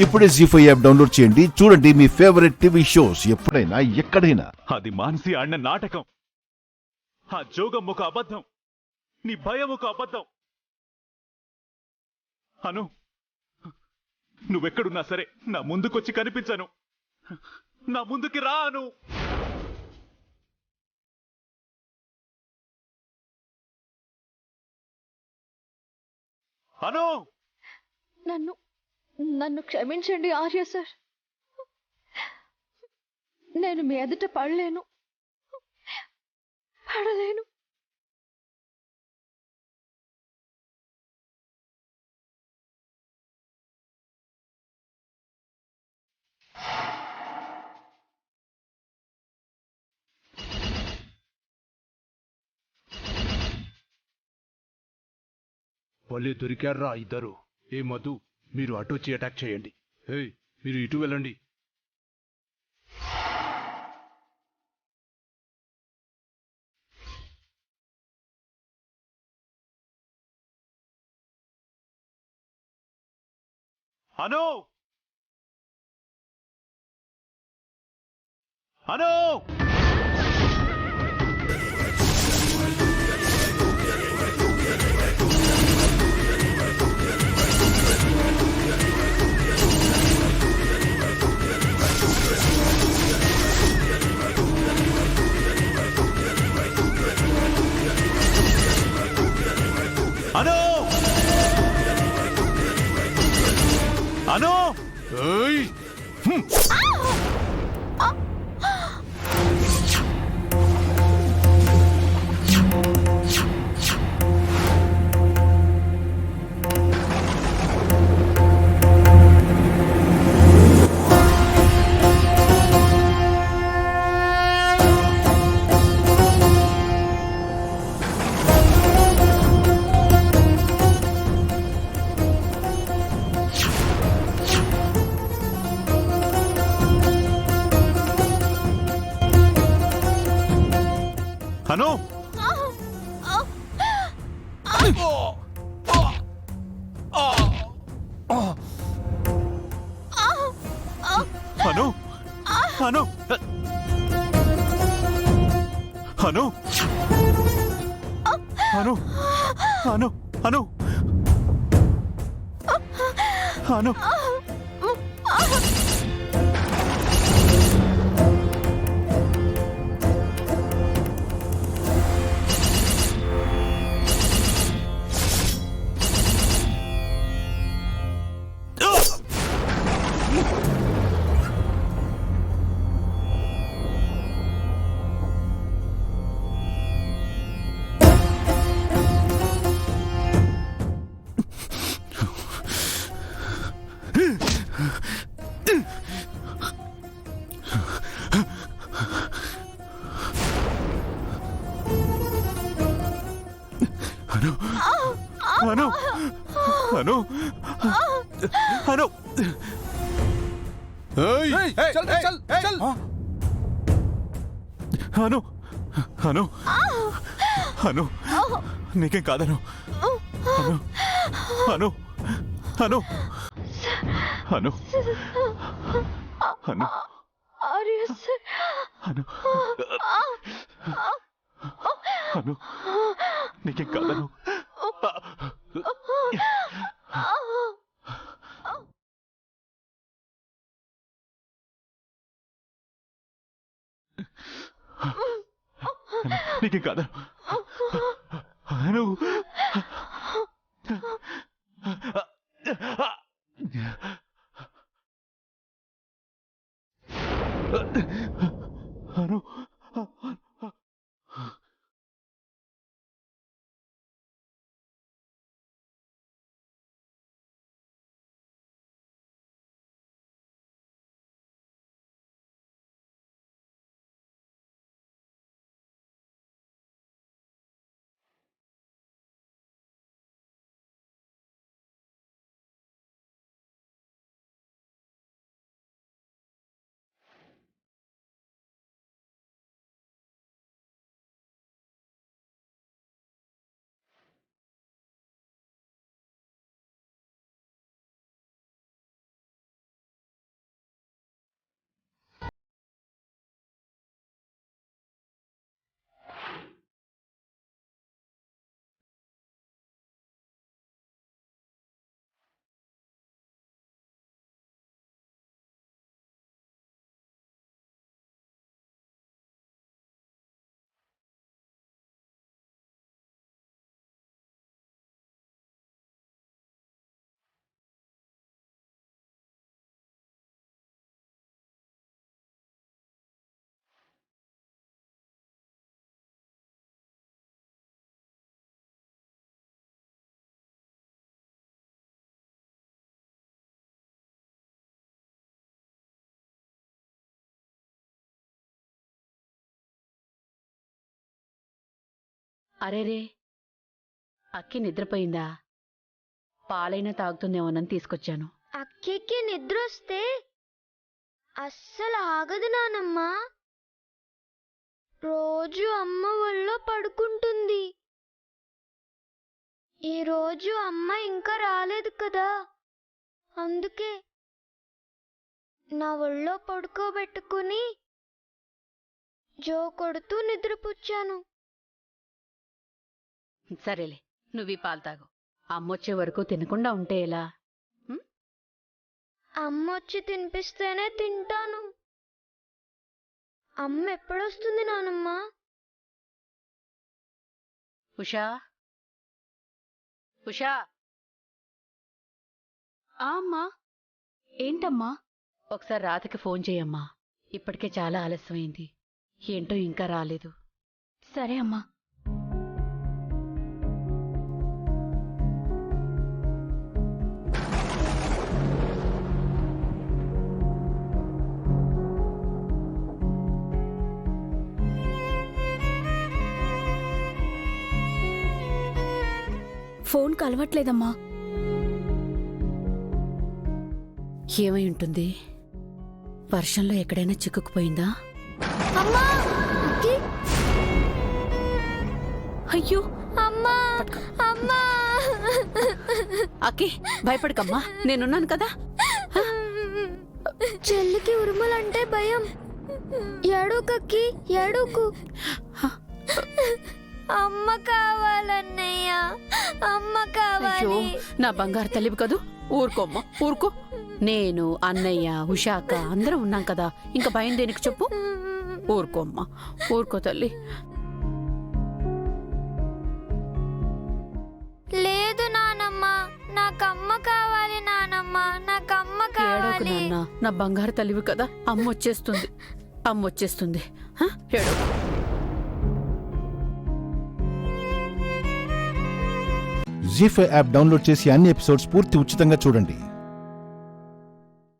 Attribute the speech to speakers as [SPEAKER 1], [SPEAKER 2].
[SPEAKER 1] ఇప్పుడే జీ5 app download చేయండి. చూడండి మీ ఫేవరెట్ టీవీ షోస్ ఎప్పుడైనా ఎక్కడైనా.
[SPEAKER 2] అది మానసి ఆడిన నాటకం. ఆ జోగం ఒక అబద్ధం. నీ భయం ఒక అబద్ధం. అను, నువ్వెక్కడున్నా సరే నా ముందుకొచ్చి కనిపించను. నా ముందుకి రా అను. అను,
[SPEAKER 3] నన్ను నన్ను క్షమించండి ఆర్య సార్. నేను మీ ఎదుట పడలేను.
[SPEAKER 4] భలే దొరికారా ఇద్దరు. ఏ మధు, మీరు అటు వచ్చి అటాక్ చేయండి. హే, మీరు ఇటు వెళ్ళండి.
[SPEAKER 2] అను, అను, అను, అను.
[SPEAKER 4] ఏయ్!
[SPEAKER 2] అను, అను, అను, అను, అను, అను, అను, అను. అను, అను, అను, అను.
[SPEAKER 4] ఏయ్! చల్ చల్ చల్.
[SPEAKER 2] అను, అను, అను, నీకేం కాదను. అను, అను, అను, అను, అను,
[SPEAKER 3] ఆర్య సార్.
[SPEAKER 2] అను, అను, నీకేం కాదను. నీకేం కాదను. అను, అను.
[SPEAKER 5] అరేరే అక్కి నిద్రపోయిందా? పాలైనా తాగుతుందేమోనని తీసుకొచ్చాను.
[SPEAKER 6] అక్కికి నిద్రొస్తే అస్సలు ఆగదు నానమ్మా. రోజు అమ్మ ఒళ్ళో పడుకుంటుంది. ఈరోజు అమ్మ ఇంకా రాలేదు కదా, అందుకే నా ఒళ్ళో పడుకోబెట్టుకుని జో కొడుతూ నిద్రపుచ్చాను.
[SPEAKER 5] సరేలే, నువ్వు ఈ పాలు తాగు. అమ్మొచ్చే వరకు తినకుండా ఉంటే ఎలా?
[SPEAKER 6] అమ్మొచ్చి తినిపిస్తేనే తింటాను. అమ్మ ఎప్పుడొస్తుంది నానమ్మా?
[SPEAKER 5] ఉషా, ఉషా.
[SPEAKER 3] అమ్మా, ఏంటమ్మా?
[SPEAKER 5] ఒకసారి రాధకి ఫోన్ చేయమ్మా. ఇప్పటికే చాలా ఆలస్యమైంది. ఏంటో ఇంకా రాలేదు.
[SPEAKER 3] సరే అమ్మా.
[SPEAKER 7] ఫోన్ కలవట్లేదమ్మా.
[SPEAKER 5] ఏమై ఉంటుంది? వర్షంలో ఎక్కడైనా చిక్కుకుపోయిందా?
[SPEAKER 6] అమ్మా! అక్కి!
[SPEAKER 7] అయ్యో
[SPEAKER 6] అమ్మా! అమ్మా!
[SPEAKER 5] అక్కి, భయపడకమ్మా, నేనున్నాను కదా.
[SPEAKER 6] చెల్లికి ఉరుములంటే భయం. ఏడుకక్కి, ఏడుకు. అమ్మ కావాలన్నయ్య, అమ్మ
[SPEAKER 5] అయ్యో,
[SPEAKER 6] కావాలి.
[SPEAKER 5] నా బంగారు తల్లివి కదూ. ఊరుకోమ్మా, ఊరుకో. నేను, అన్నయ్య, ఉషాక అందరం ఉన్నాం కదా, ఇంకా భయం దేనికి చెప్పు. ఊరుకోమ్మా, ఊరుకో తల్లి.
[SPEAKER 6] లేదు నానమ్మ, నాకమ్మ కావాలి నానమ్మ, నాకమ్మ
[SPEAKER 5] ఏడోకు
[SPEAKER 6] కావాలి.
[SPEAKER 5] నాన్న, నా బంగారు తల్లివి కదా. అమ్మ వచ్చేస్తుంది, అమ్మ వచ్చేస్తుంది. ఏడోకు.
[SPEAKER 1] జీ5 యాప్ డౌన్లోడ్ చేసి అన్ని ఎపిసోడ్స్ పూర్తి ఉచితంగా చూడండి.